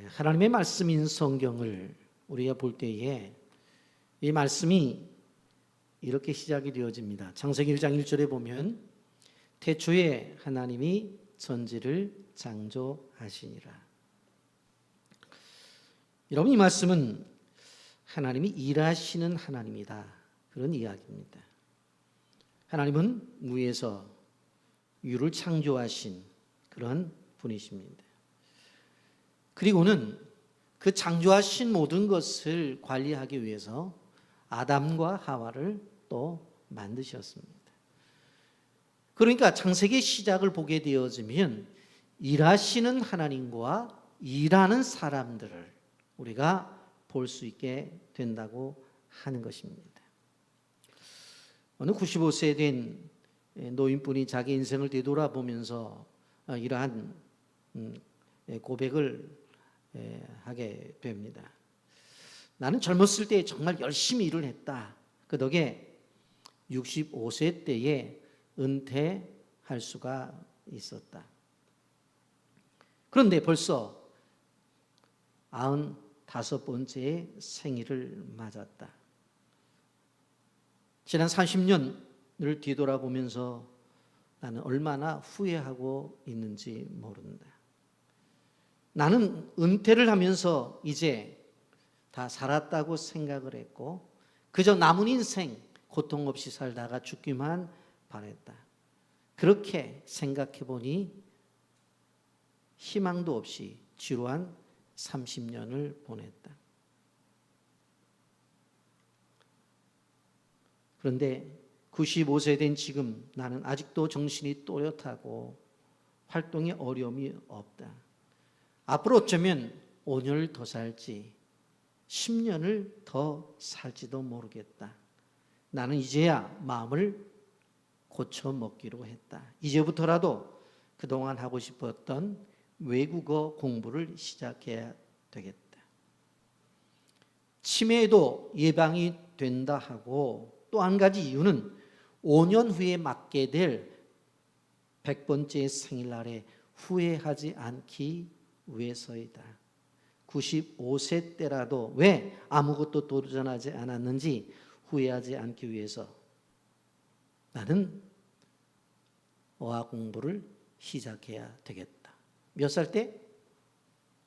하나님의 말씀인 성경을 우리가 볼 때에 이 말씀이 이렇게 시작이 되어집니다. 창세기 1장 1절에 보면 태초에 하나님이 천지를 창조하시니라. 여러분, 이 말씀은 하나님이 일하시는 하나님이다, 그런 이야기입니다. 하나님은 무에서 유를 창조하신 그런 분이십니다. 그리고는 그 창조하신 모든 것을 관리하기 위해서 아담과 하와를 또 만드셨습니다. 그러니까 창세기 시작을 보게 되어지면 일하시는 하나님과 일하는 사람들을 우리가 볼 수 있게 된다고 하는 것입니다. 어느 95세 된 노인분이 자기 인생을 되돌아보면서 이러한 고백을 하게 됩니다. 나는 젊었을 때 정말 열심히 일을 했다. 그 덕에 65세 때에 은퇴할 수가 있었다. 그런데 벌써 95번째 생일을 맞았다. 지난 30년을 뒤돌아보면서 나는 얼마나 후회하고 있는지 모른다. 나는 은퇴를 하면서 이제 다 살았다고 생각을 했고 그저 남은 인생 고통 없이 살다가 죽기만 바랬다. 그렇게 생각해 보니 희망도 없이 지루한 30년을 보냈다. 그런데 95세 된 지금 나는 아직도 정신이 또렷하고 활동에 어려움이 없다. 앞으로 어쩌면 5년을 더 살지 10년을 더 살지도 모르겠다. 나는 이제야 마음을 고쳐 먹기로 했다. 이제부터라도 그동안 하고 싶었던 외국어 공부를 시작해야 되겠다. 치매에도 예방이 된다 하고 또 한 가지 이유는 5년 후에 맞게 될 100번째 생일날에 후회하지 않기 위해서이다. 95세 때라도 왜 아무것도 도전하지 않았는지 후회하지 않기 위해서 나는 어학 공부를 시작해야 되겠다. 몇 살 때?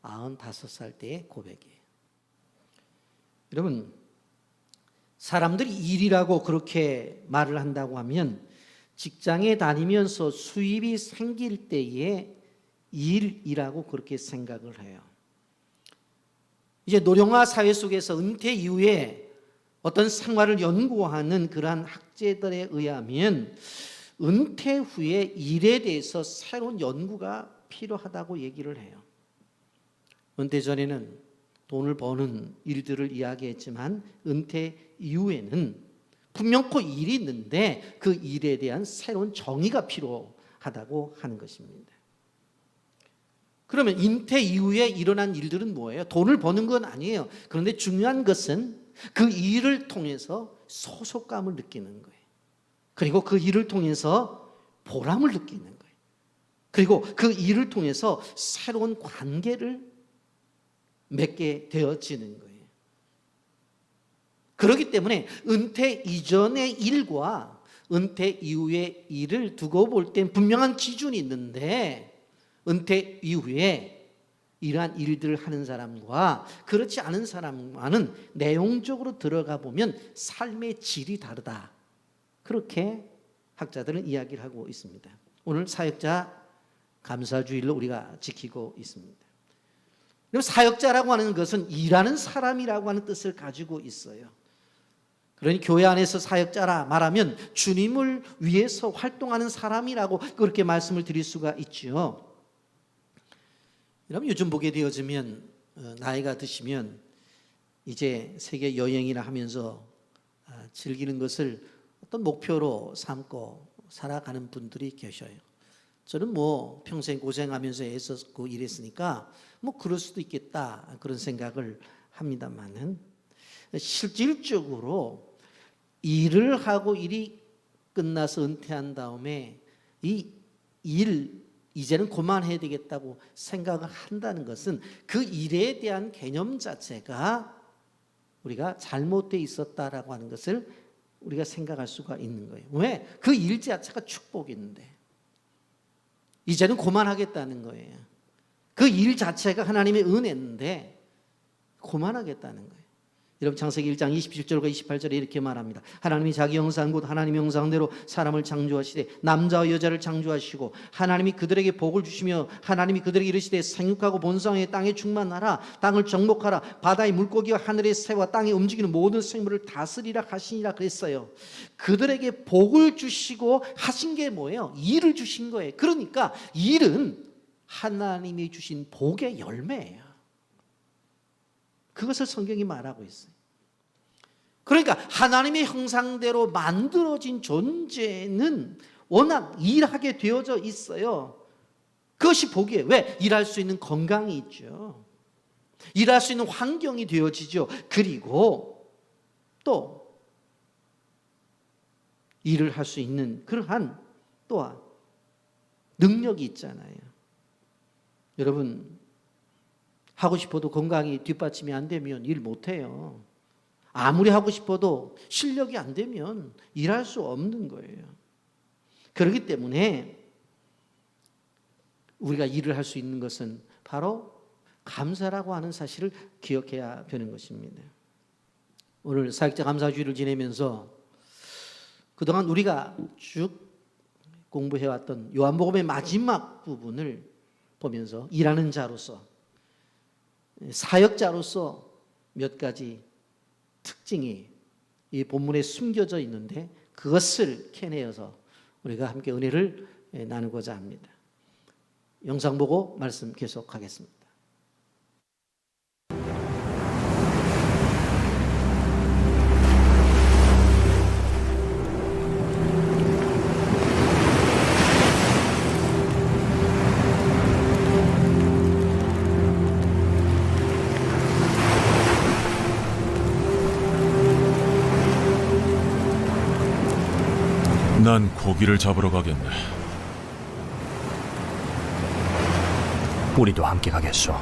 95살 때의 고백이에요. 여러분, 사람들이 일이라고 그렇게 말을 한다고 하면 직장에 다니면서 수입이 생길 때의 일이라고 그렇게 생각을 해요. 이제 노령화 사회 속에서 은퇴 이후에 어떤 생활을 연구하는 그러한 학자들에 의하면 은퇴 후에 일에 대해서 새로운 연구가 필요하다고 얘기를 해요. 은퇴 전에는 돈을 버는 일들을 이야기했지만 은퇴 이후에는 분명코 일이 있는데 그 일에 대한 새로운 정의가 필요하다고 하는 것입니다. 그러면 은퇴 이후에 일어난 일들은 뭐예요? 돈을 버는 건 아니에요. 그런데 중요한 것은 그 일을 통해서 소속감을 느끼는 거예요. 그리고 그 일을 통해서 보람을 느끼는 거예요. 그리고 그 일을 통해서 새로운 관계를 맺게 되어지는 거예요. 그렇기 때문에 은퇴 이전의 일과 은퇴 이후의 일을 두고 볼 땐 분명한 기준이 있는데 은퇴 이후에 이러한 일들을 하는 사람과 그렇지 않은 사람과는 내용적으로 들어가 보면 삶의 질이 다르다. 그렇게 학자들은 이야기를 하고 있습니다. 오늘 사역자 감사주일로 우리가 지키고 있습니다. 사역자라고 하는 것은 일하는 사람이라고 하는 뜻을 가지고 있어요. 그러니 교회 안에서 사역자라 말하면 주님을 위해서 활동하는 사람이라고 그렇게 말씀을 드릴 수가 있죠. 여러분, 요즘 보게 되어지면 나이가 드시면 이제 세계 여행이나 하면서 즐기는 것을 어떤 목표로 삼고 살아가는 분들이 계셔요. 저는 평생 고생하면서 애썼고 일했으니까 그럴 수도 있겠다 그런 생각을 합니다만은 실질적으로 일을 하고 일이 끝나서 은퇴한 다음에 이 일 이제는 그만해야 되겠다고 생각을 한다는 것은 그 일에 대한 개념 자체가 우리가 잘못되어 있었다라고 하는 것을 우리가 생각할 수가 있는 거예요. 왜? 그 일 자체가 축복인데 이제는 그만하겠다는 거예요. 그 일 자체가 하나님의 은혜인데 그만하겠다는 거예요. 여러분 창세기 1장 27절과 28절에 이렇게 말합니다. 하나님이 자기 형상 곧 하나님의 형상대로 사람을 창조하시되 남자와 여자를 창조하시고 하나님이 그들에게 복을 주시며 하나님이 그들에게 이르시되 생육하고 번성하여 땅에 충만하라 땅을 정복하라 바다의 물고기와 하늘의 새와 땅에 움직이는 모든 생물을 다스리라 하시니라 그랬어요. 그들에게 복을 주시고 하신 게 뭐예요? 일을 주신 거예요. 그러니까 일은 하나님이 주신 복의 열매예요. 그것을 성경이 말하고 있어요. 그러니까 하나님의 형상대로 만들어진 존재는 워낙 일하게 되어져 있어요. 그것이 복이에요. 왜? 일할 수 있는 건강이 있죠. 일할 수 있는 환경이 되어지죠. 그리고 또 일을 할 수 있는 그러한 또한 능력이 있잖아요. 여러분 하고 싶어도 건강이 뒷받침이 안 되면 일 못해요. 아무리 하고 싶어도 실력이 안 되면 일할 수 없는 거예요. 그렇기 때문에 우리가 일을 할 수 있는 것은 바로 감사라고 하는 사실을 기억해야 되는 것입니다. 오늘 사역자 감사주의를 지내면서 그동안 우리가 쭉 공부해왔던 요한복음의 마지막 부분을 보면서 일하는 자로서 사역자로서 몇 가지 특징이 이 본문에 숨겨져 있는데 그것을 캐내어서 우리가 함께 은혜를 나누고자 합니다. 영상 보고 말씀 계속하겠습니다. 난 고기를 잡으러 가겠네. 우리도 함께 가겠소.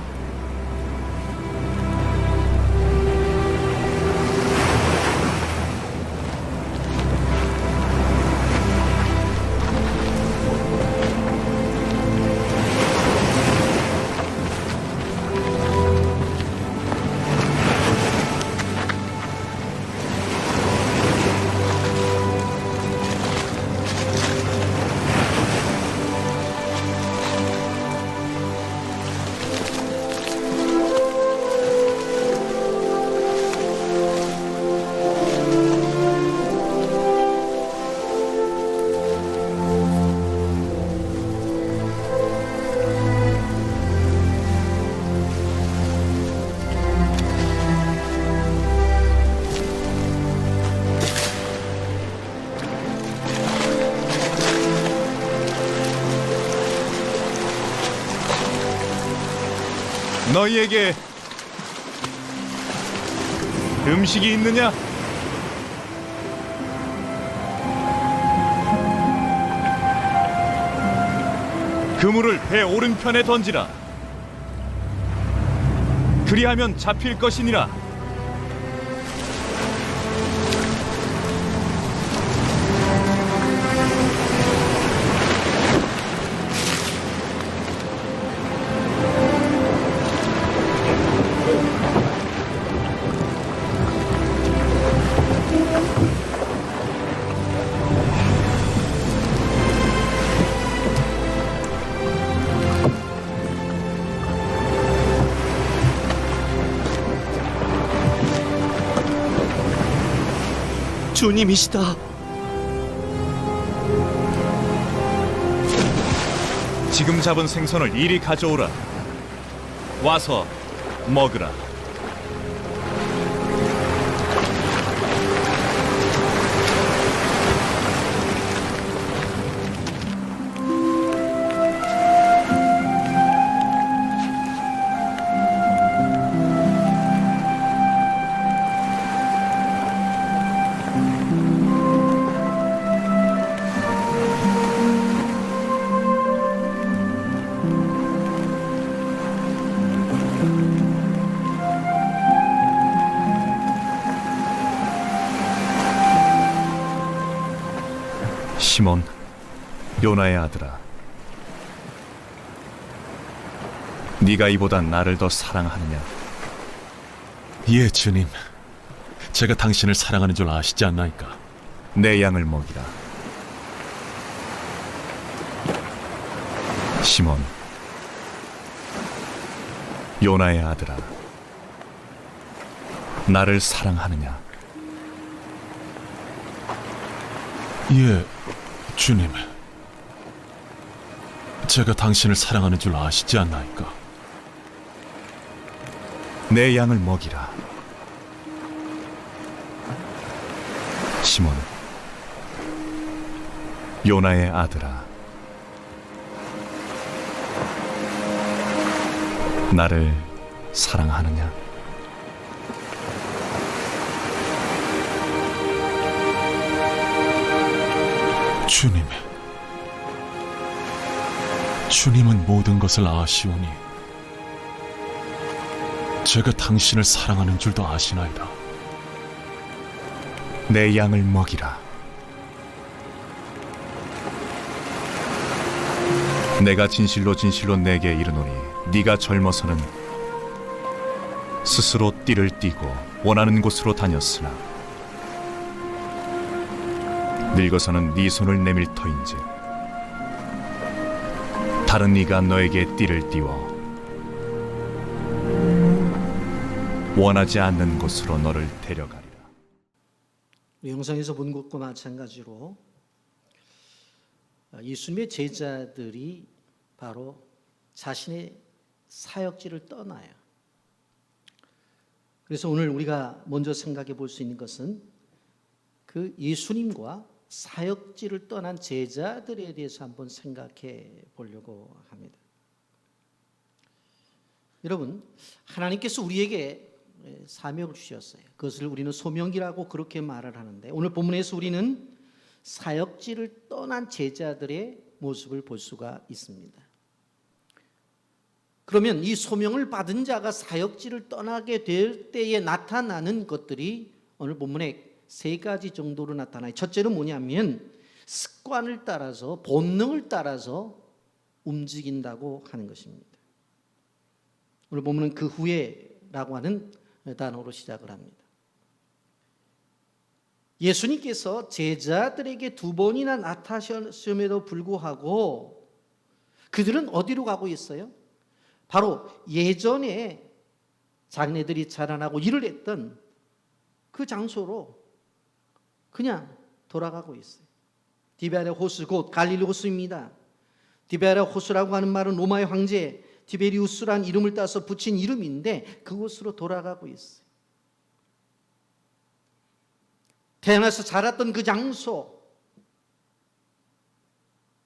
너희에게 음식이 있느냐? 그물을 배 오른편에 던지라. 그리하면 잡힐 것이니라. 주님이시다. 지금 잡은 생선을 이리 가져오라. 와서 먹으라. 시몬, 요나의 아들아, 네가 이보다 나를 더 사랑하느냐? 예, 주님. 제가 당신을 사랑하는 줄 아시지 않나이까? 내 양을 먹이라. 시몬, 요나의 아들아, 나를 사랑하느냐? 예, 주님. 제가 당신을 사랑하는 줄 아시지 않나이까? 내 양을 먹이라. 시몬, 요나의 아들아, 나를 사랑하느냐? 주님. 주님은 모든 것을 아시오니 제가 당신을 사랑하는 줄도 아시나이다. 내 양을 먹이라. 내가 진실로 진실로 내게 이르노니 네가 젊어서는 스스로 띠를 띠고 원하는 곳으로 다녔으나 늙어서는 네 손을 내밀 터인즉 다른 이가 너에게 띠를 띠워 원하지 않는 곳으로 너를 데려가리라. 우리 영상에서 본 것과 마찬가지로 예수님의 제자들이 바로 자신의 사역지를 떠나요. 그래서 오늘 우리가 먼저 생각해 볼 수 있는 것은 그 예수님과 사역지를 떠난 제자들에 대해서 한번 생각해 보려고 합니다. 여러분, 하나님께서 우리에게 사명을 주셨어요. 그것을 우리는 소명이라고 그렇게 말을 하는데 오늘 본문에서 우리는 사역지를 떠난 제자들의 모습을 볼 수가 있습니다. 그러면 이 소명을 받은 자가 사역지를 떠나게 될 때에 나타나는 것들이 오늘 본문에 세 가지 정도로 나타나요. 첫째는 뭐냐면 습관을 따라서 본능을 따라서 움직인다고 하는 것입니다. 오늘 본문은 그 후에라고 하는 단어로 시작을 합니다. 예수님께서 제자들에게 두 번이나 나타나셨음에도 불구하고 그들은 어디로 가고 있어요? 바로 예전에 자기네들이 자라나고 일을 했던 그 장소로 그냥 돌아가고 있어요. 디베랴 호수, 곧 갈릴리 호수입니다. 디베랴 호수라고 하는 말은 로마의 황제 티베리우스란 이름을 따서 붙인 이름인데 그곳으로 돌아가고 있어요. 태어나서 자랐던 그 장소,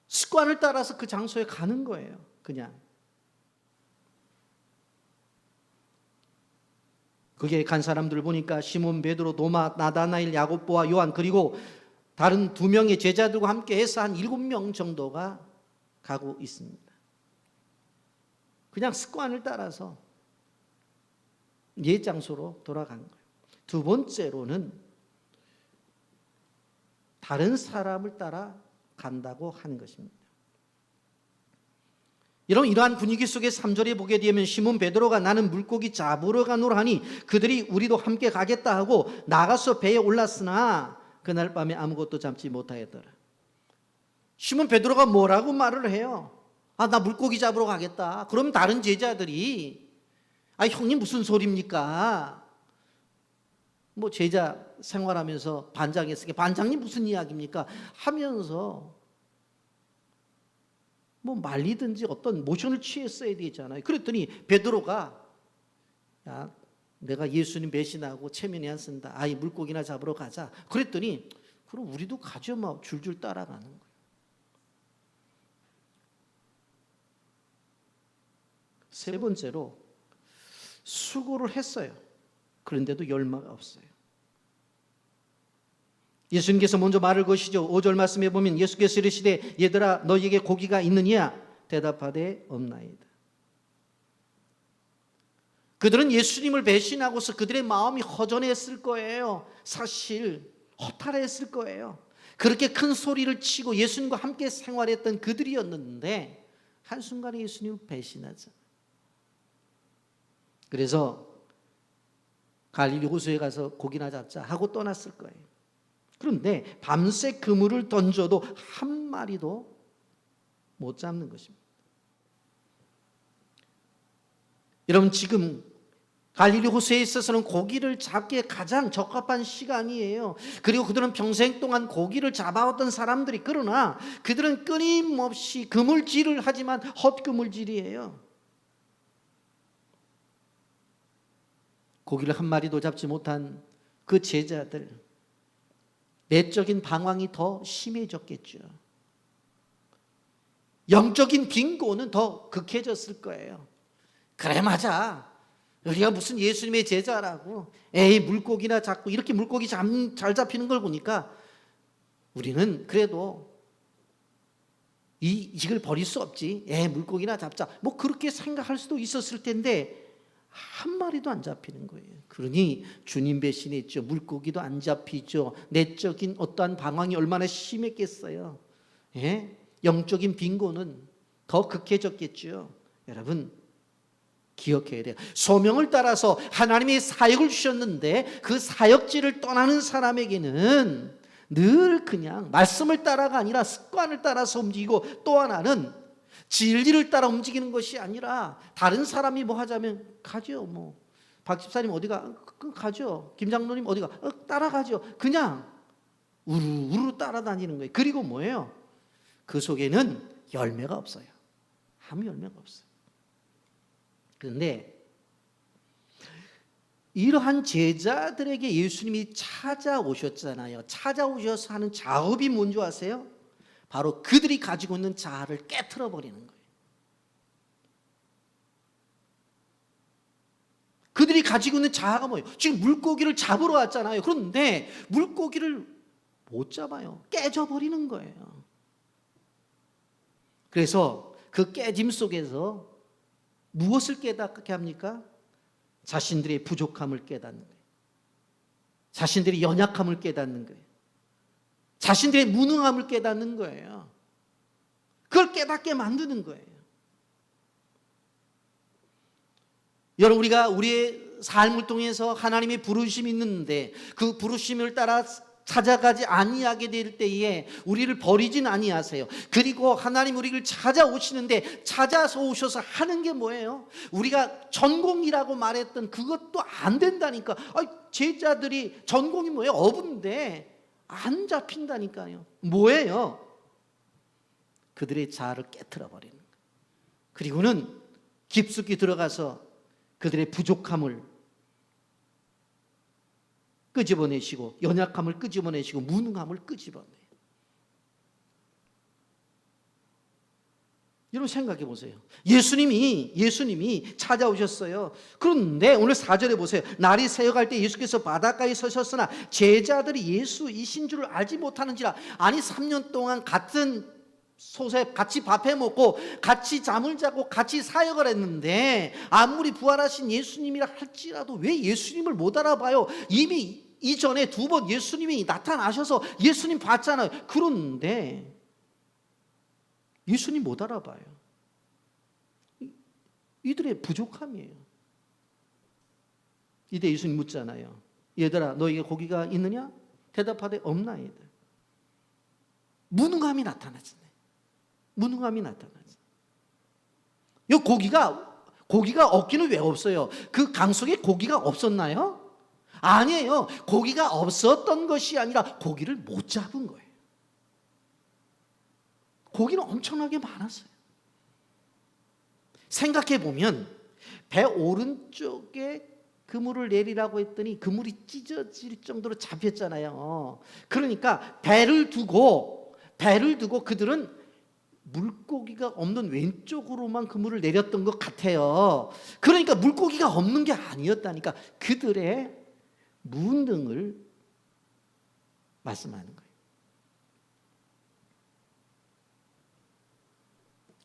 습관을 따라서 그 장소에 가는 거예요. 그냥. 거기에 간 사람들을 보니까 시몬, 베드로, 도마, 나다나엘, 야고보와 요한 그리고 다른 2명의 제자들과 함께 해서 한 7명 정도가 가고 있습니다. 그냥 습관을 따라서 옛 장소로 돌아간 거예요. 두 번째로는 다른 사람을 따라 간다고 하는 것입니다. 여러분, 이러한 분위기 속에 3절에 보게 되면 시몬 베드로가 나는 물고기 잡으러 가노라 하니 그들이 우리도 함께 가겠다 하고 나가서 배에 올랐으나 그날 밤에 아무것도 잡지 못하였더라. 시몬 베드로가 뭐라고 말을 해요? 나 물고기 잡으러 가겠다. 그럼 다른 제자들이 형님 무슨 소리입니까? 뭐 제자 생활하면서 반장했으니까 반장님 무슨 이야기입니까? 하면서 뭐 말리든지 어떤 모션을 취했어야 되잖아요. 그랬더니 베드로가 야, 내가 예수님 배신하고 체면이 안 쓴다. 물고기나 잡으러 가자. 그랬더니 그럼 우리도 가죠. 막 줄줄 따라가는 거예요. 세 번째로 수고를 했어요. 그런데도 열마가 없어요. 예수님께서 먼저 말을 거시죠. 5절 말씀에 보면 예수께서 이르시되 얘들아 너희에게 고기가 있느냐? 대답하되 없나이다. 그들은 예수님을 배신하고서 그들의 마음이 허전했을 거예요. 사실 허탈했을 거예요. 그렇게 큰 소리를 치고 예수님과 함께 생활했던 그들이었는데 한순간에 예수님을 배신하죠. 그래서 갈릴리 호수에 가서 고기나 잡자 하고 떠났을 거예요. 그런데 밤새 그물을 던져도 한 마리도 못 잡는 것입니다. 여러분, 지금 갈릴리 호수에 있어서는 고기를 잡기에 가장 적합한 시간이에요. 그리고 그들은 평생 동안 고기를 잡아왔던 사람들이, 그러나 그들은 끊임없이 그물질을 하지만 헛그물질이에요. 고기를 한 마리도 잡지 못한 그 제자들, 내적인 방황이 더 심해졌겠죠. 영적인 빈곤은 더 극해졌을 거예요. 그래, 맞아, 우리가 무슨 예수님의 제자라고, 에이, 물고기나 잡고, 이렇게 물고기 잘 잡히는 걸 보니까 우리는 그래도 이직을 버릴 수 없지, 에이, 물고기나 잡자, 뭐 그렇게 생각할 수도 있었을 텐데 한 마리도 안 잡히는 거예요. 그러니 주님 배신했죠. 물고기도 안 잡히죠. 내적인 어떠한 방황이 얼마나 심했겠어요. 예? 영적인 빈곤은 더 극해졌겠죠. 여러분, 기억해야 돼요. 소명을 따라서 하나님의 사역을 주셨는데 그 사역지를 떠나는 사람에게는 늘 그냥 말씀을 따라가 아니라 습관을 따라서 움직이고, 또 하나는 진리를 따라 움직이는 것이 아니라 다른 사람이 뭐 하자면 가죠. 뭐 박 집사님 어디가? 가죠. 김 장로님 어디가? 따라가죠. 그냥 우르르 따라다니는 거예요. 그리고 뭐예요? 그 속에는 열매가 없어요. 아무 열매가 없어요. 그런데 이러한 제자들에게 예수님이 찾아오셨잖아요. 찾아오셔서 하는 작업이 뭔지 아세요? 바로 그들이 가지고 있는 자아를 깨트려 버리는 거예요. 그들이 가지고 있는 자아가 뭐예요? 지금 물고기를 잡으러 왔잖아요. 그런데 물고기를 못 잡아요. 깨져버리는 거예요. 그래서 그 깨짐 속에서 무엇을 깨닫게 합니까? 자신들의 부족함을 깨닫는 거예요. 자신들의 연약함을 깨닫는 거예요. 자신들의 무능함을 깨닫는 거예요. 그걸 깨닫게 만드는 거예요. 여러분, 우리가 우리의 삶을 통해서 하나님의 부르심이 있는데 그 부르심을 따라 찾아가지 아니하게 될 때에 우리를 버리진 아니하세요. 그리고 하나님 우리를 찾아오시는데 찾아서 오셔서 하는 게 뭐예요? 우리가 전공이라고 말했던 그것도 안 된다니까. 제자들이 전공이 뭐예요? 어부인데 안 잡힌다니까요. 뭐예요? 그들의 자아를 깨트려 버리는 거예요. 그리고는 깊숙이 들어가서 그들의 부족함을 끄집어내시고, 연약함을 끄집어내시고, 무능함을 끄집어내요. 여러분 생각해 보세요. 예수님이 찾아오셨어요. 그런데 오늘 4절에 보세요. 날이 새어갈 때 예수께서 바닷가에 서셨으나 제자들이 예수이신 줄을 알지 못하는지라. 아니, 3년 동안 같은 솥에 같이 밥해 먹고 같이 잠을 자고 같이 사역을 했는데 아무리 부활하신 예수님이라 할지라도 왜 예수님을 못 알아봐요? 이미 이전에 2번 예수님이 나타나셔서 예수님 봤잖아요. 그런데 예수님 못 알아봐요. 이들의 부족함이에요. 이때 예수님 묻잖아요. 얘들아, 너에게 고기가 있느냐? 대답하되 없나 얘들. 무능함이 나타나잖아요. 무능함이 나타나죠. 이 고기가 없기는 왜 없어요? 그 강 속에 고기가 없었나요? 아니에요. 고기가 없었던 것이 아니라 고기를 못 잡은 거예요. 고기는 엄청나게 많았어요. 생각해 보면 배 오른쪽에 그물을 내리라고 했더니 그물이 찢어질 정도로 잡혔잖아요. 그러니까 배를 두고 그들은 물고기가 없는 왼쪽으로만 그물을 내렸던 것 같아요. 그러니까 물고기가 없는 게 아니었다니까. 그들의 무능을 말씀하는 거예요.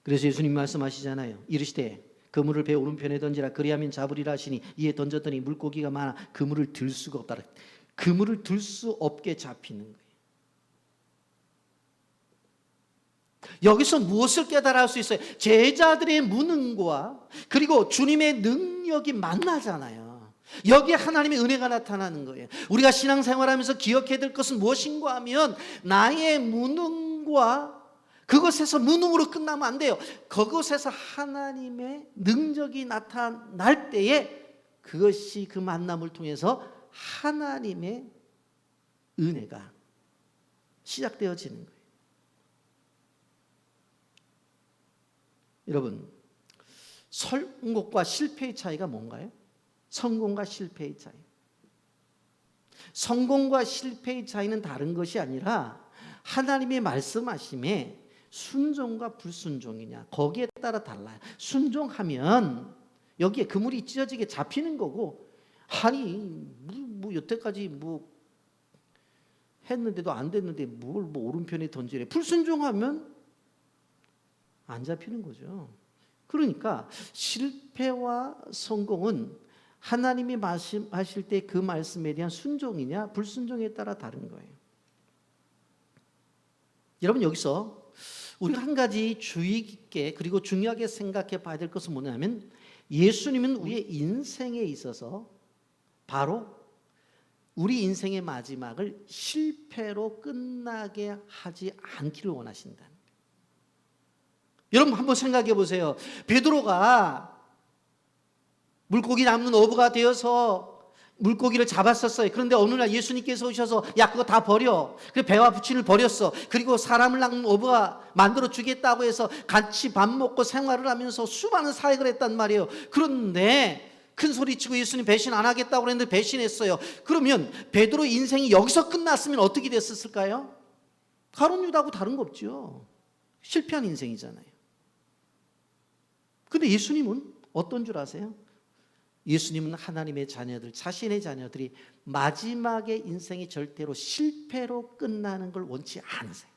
그래서 예수님 말씀하시잖아요. 이르시되 그물을 배 오른편에 던지라. 그리하면 잡으리라 하시니 이에 던졌더니 물고기가 많아 그물을 들 수가 없다. 그물을 들 수 없게 잡히는 거예요. 여기서 무엇을 깨달을 수 있어요? 제자들의 무능과 그리고 주님의 능력이 만나잖아요. 여기에 하나님의 은혜가 나타나는 거예요. 우리가 신앙생활하면서 기억해야 될 것은 무엇인가 하면 나의 무능과 그것에서 무능으로 끝나면 안 돼요. 그것에서 하나님의 능력이 나타날 때에 그것이 그 만남을 통해서 하나님의 은혜가 시작되어지는 거예요. 여러분, 성공과 실패의 차이가 뭔가요? 성공과 실패의 차이. 성공과 실패의 차이는 다른 것이 아니라 하나님의 말씀하심에 순종과 불순종이냐 거기에 따라 달라요. 순종하면 여기에 그물이 찢어지게 잡히는 거고, 아니 뭐 여태까지 뭐 했는데도 안 됐는데 뭘 뭐 오른편에 던지래. 불순종하면 안 잡히는 거죠. 그러니까 실패와 성공은 하나님이 말씀하실 때 그 말씀에 대한 순종이냐 불순종에 따라 다른 거예요. 여러분, 여기서 우리가 한 가지 주의 깊게 그리고 중요하게 생각해 봐야 될 것은 뭐냐면, 예수님은 우리의 인생에 있어서 바로 우리 인생의 마지막을 실패로 끝나게 하지 않기를 원하신다. 여러분 한번 생각해 보세요. 베드로가 물고기 잡는 어부가 되어서 물고기를 잡았었어요. 그런데 어느 날 예수님께서 오셔서 야 그거 다 버려. 그래 배와 부친을 버렸어. 그리고 사람을 낚는 어부가 만들어 주겠다고 해서 같이 밥 먹고 생활을 하면서 수많은 사역을 했단 말이에요. 그런데 큰 소리치고 예수님 배신 안 하겠다고 그랬는데 배신했어요. 그러면 베드로 인생이 여기서 끝났으면 어떻게 됐었을까요? 가룟 유다하고 다른 거 없죠. 실패한 인생이잖아요. 근데 예수님은 어떤 줄 아세요? 예수님은 하나님의 자녀들, 자신의 자녀들이 마지막에 인생이 절대로 실패로 끝나는 걸 원치 않으세요.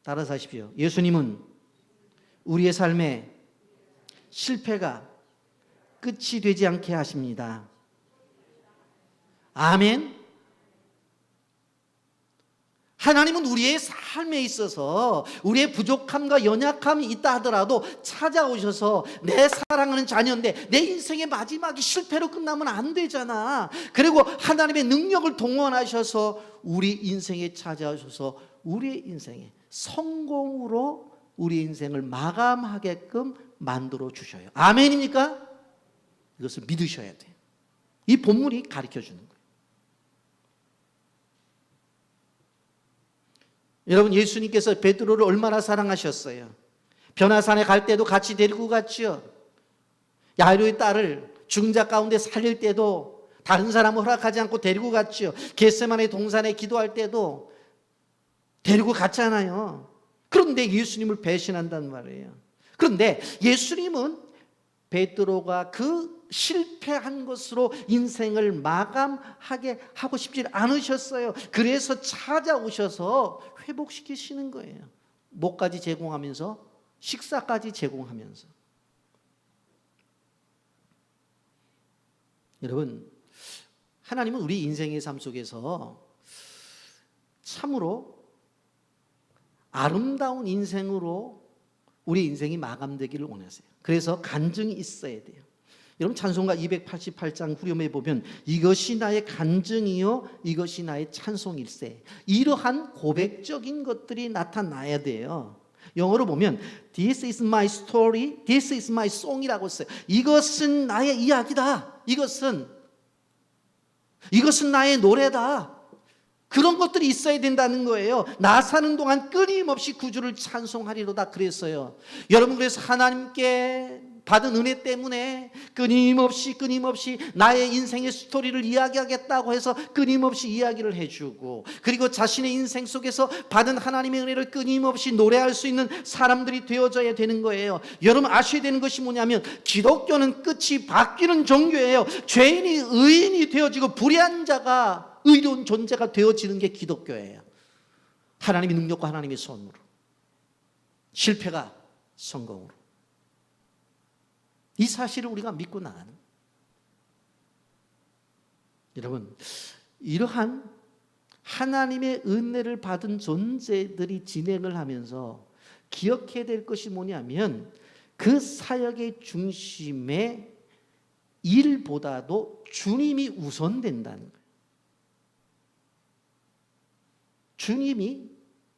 따라서 하십시오. 예수님은 우리의 삶에 실패가 끝이 되지 않게 하십니다. 아멘. 하나님은 우리의 삶에 있어서 우리의 부족함과 연약함이 있다 하더라도 찾아오셔서 내 사랑하는 자녀인데 내 인생의 마지막이 실패로 끝나면 안 되잖아. 그리고 하나님의 능력을 동원하셔서 우리 인생에 찾아오셔서 우리의 인생에 성공으로 우리 인생을 마감하게끔 만들어 주셔요. 아멘입니까? 이것을 믿으셔야 돼요. 이 본문이 가르쳐 주는 거예요. 여러분, 예수님께서 베드로를 얼마나 사랑하셨어요. 변화산에 갈 때도 같이 데리고 갔죠. 야이로의 딸을 중자 가운데 살릴 때도 다른 사람을 허락하지 않고 데리고 갔죠. 겟세마네 동산에 기도할 때도 데리고 갔잖아요. 그런데 예수님을 배신한단 말이에요. 그런데 예수님은 베드로가 그 실패한 것으로 인생을 마감하게 하고 싶지 않으셨어요. 그래서 찾아오셔서 회복시키시는 거예요. 목까지 제공하면서 식사까지 제공하면서. 여러분, 하나님은 우리 인생의 삶 속에서 참으로 아름다운 인생으로 우리 인생이 마감되기를 원하세요. 그래서 간증이 있어야 돼요. 여러분, 찬송가 288장 후렴에 보면 이것이 나의 간증이요 이것이 나의 찬송일세, 이러한 고백적인 것들이 나타나야 돼요. 영어로 보면 This is my story, This is my song이라고 써요. 이것은 나의 이야기다. 이것은 나의 노래다. 그런 것들이 있어야 된다는 거예요. 나 사는 동안 끊임없이 구주를 찬송하리로다 그랬어요. 여러분, 그래서 하나님께 받은 은혜 때문에 끊임없이 나의 인생의 스토리를 이야기하겠다고 해서 끊임없이 이야기를 해주고, 그리고 자신의 인생 속에서 받은 하나님의 은혜를 끊임없이 노래할 수 있는 사람들이 되어져야 되는 거예요. 여러분, 아셔야 되는 것이 뭐냐면 기독교는 끝이 바뀌는 종교예요. 죄인이 의인이 되어지고 불의한 자가 의로운 존재가 되어지는 게 기독교예요. 하나님의 능력과 하나님의 손으로, 실패가 성공으로. 이 사실을 우리가 믿고 나가는. 여러분, 이러한 하나님의 은혜를 받은 존재들이 진행을 하면서 기억해야 될 것이 뭐냐면 그 사역의 중심에 일보다도 주님이 우선된다는 거예요. 주님이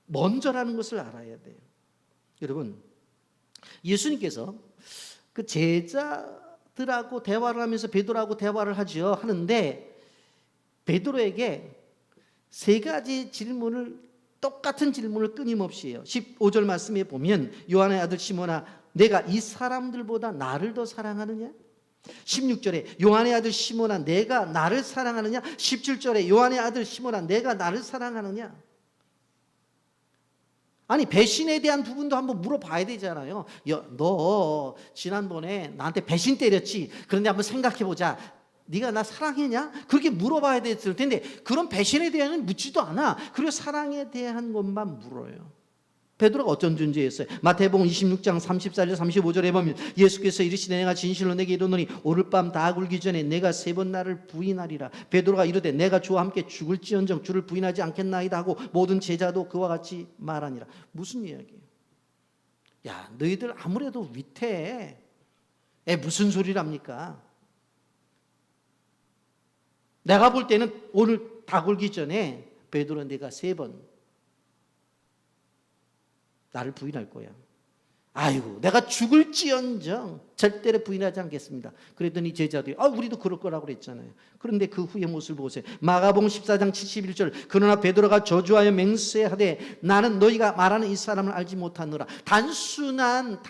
먼저라는 것을 알아야 돼요. 여러분, 예수님께서 그 제자들하고 대화를 하면서 베드로하고 대화를 하는데 베드로에게 세 가지 질문을, 똑같은 질문을 끊임없이 해요. 15절 말씀에 보면 요한의 아들 시몬아, 내가 이 사람들보다 나를 더 사랑하느냐? 16절에 요한의 아들 시몬아, 내가 나를 사랑하느냐? 17절에 요한의 아들 시몬아, 내가 나를 사랑하느냐? 아니, 배신에 대한 부분도 한번 물어봐야 되잖아요. 너 지난번에 나한테 배신 때렸지? 그런데 한번 생각해보자. 네가 나 사랑했냐? 그렇게 물어봐야 됐을 텐데 그런 배신에 대해서는 묻지도 않아. 그리고 사랑에 대한 것만 물어요. 베드로가 어떤 존재였어요? 마태복음 26장 34절 35절에 보면 예수께서 이르시되 내가 진실로 내게 이르노니 오늘 밤 다 굴기 전에 내가 3번 나를 부인하리라. 베드로가 이르되 내가 주와 함께 죽을지언정 주를 부인하지 않겠나이다 하고 모든 제자도 그와 같이 말하니라. 무슨 이야기예요? 야, 너희들 아무래도 위태해. 무슨 소리랍니까? 내가 볼 때는 오늘 다 굴기 전에 베드로 내가 3번 나를 부인할 거야. 아이고, 내가 죽을지언정 절대로 부인하지 않겠습니다. 그랬더니 제자들이 우리도 그럴 거라고 그랬잖아요. 그런데 그 후의 모습을 보세요. 마가복음 14장 71절 그러나 베드로가 저주하여 맹세하되 나는 너희가 말하는 이 사람을 알지 못하노라. 단순한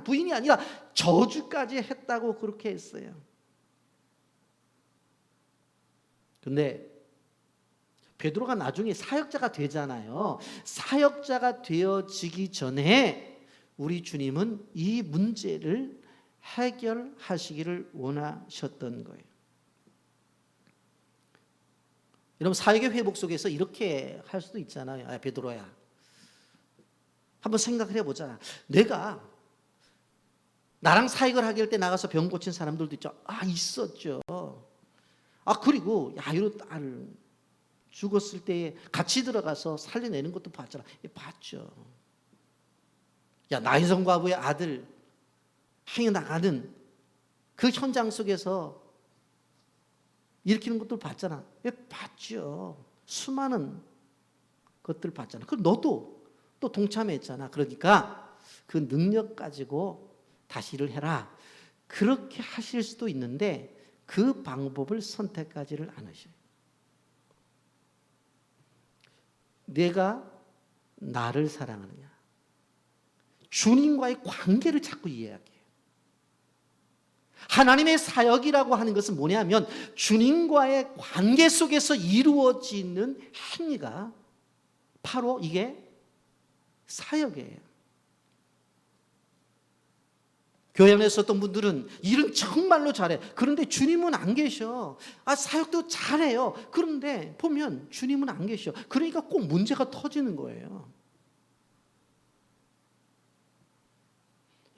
부인이 아니라 저주까지 했다고 그렇게 했어요. 근데 베드로가 나중에 사역자가 되잖아요. 사역자가 되어지기 전에 우리 주님은 이 문제를 해결하시기를 원하셨던 거예요. 여러분, 사역의 회복 속에서 이렇게 할 수도 있잖아요. 베드로야, 한번 생각을 해보자. 내가 나랑 사역을 하게 할 때 나가서 병 고친 사람들도 있죠. 있었죠. 그리고 야이로 딸 죽었을 때 같이 들어가서 살려내는 것도 봤잖아. 봤죠. 야, 나인성 과부의 아들 행해나가는 그 현장 속에서 일으키는 것도 봤잖아. 봤죠. 수많은 것들 봤잖아. 그럼 너도 또 동참했잖아. 그러니까 그 능력 가지고 다시 일을 해라. 그렇게 하실 수도 있는데 그 방법을 선택하지를 않으셔요. 내가 나를 사랑하느냐? 주님과의 관계를 자꾸 이해하게 해요. 하나님의 사역이라고 하는 것은 뭐냐면 주님과의 관계 속에서 이루어지는 행위가 바로 이게 사역이에요. 교회 안에 있었던 분들은 일은 정말로 잘해. 그런데 주님은 안 계셔. 사역도 잘해요. 그런데 보면 주님은 안 계셔. 그러니까 꼭 문제가 터지는 거예요.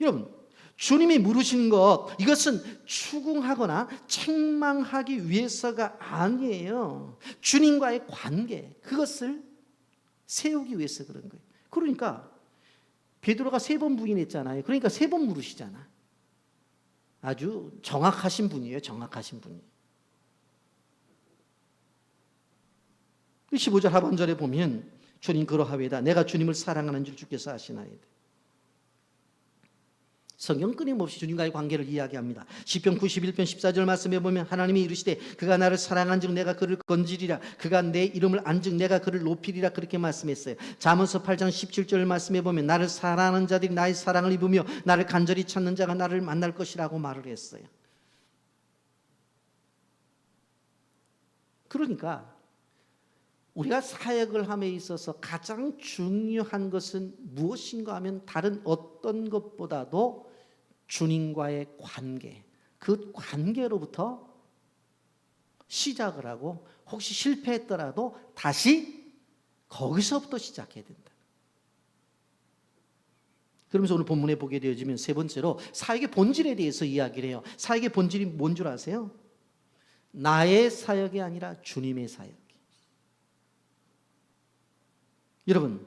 여러분, 주님이 물으시는 것, 이것은 추궁하거나 책망하기 위해서가 아니에요. 주님과의 관계, 그것을 세우기 위해서 그런 거예요. 그러니까 베드로가 3번 부인했잖아요. 그러니까 3번 물으시잖아. 아주 정확하신 분이에요. 정확하신 분이. 15절 하반절에 보면 주님 그러하외다. 내가 주님을 사랑하는 줄 주께서 아시나이다. 성경 끊임없이 주님과의 관계를 이야기합니다. 시편 91편 14절 말씀에 보면 하나님이 이르시되 그가 나를 사랑한즉 내가 그를 건지리라. 그가 내 이름을 안즉 내가 그를 높이리라. 그렇게 말씀했어요. 잠언서 8장 17절 말씀에 보면 나를 사랑하는 자들이 나의 사랑을 입으며 나를 간절히 찾는 자가 나를 만날 것이라고 말을 했어요. 그러니까 우리가 사역을 함에 있어서 가장 중요한 것은 무엇인가 하면 다른 어떤 것보다도 주님과의 관계, 그 관계로부터 시작을 하고 혹시 실패했더라도 다시 거기서부터 시작해야 된다. 그러면서 오늘 본문에 보게 되어지면 세 번째로 사역의 본질에 대해서 이야기를 해요. 사역의 본질이 뭔 줄 아세요? 나의 사역이 아니라 주님의 사역. 여러분,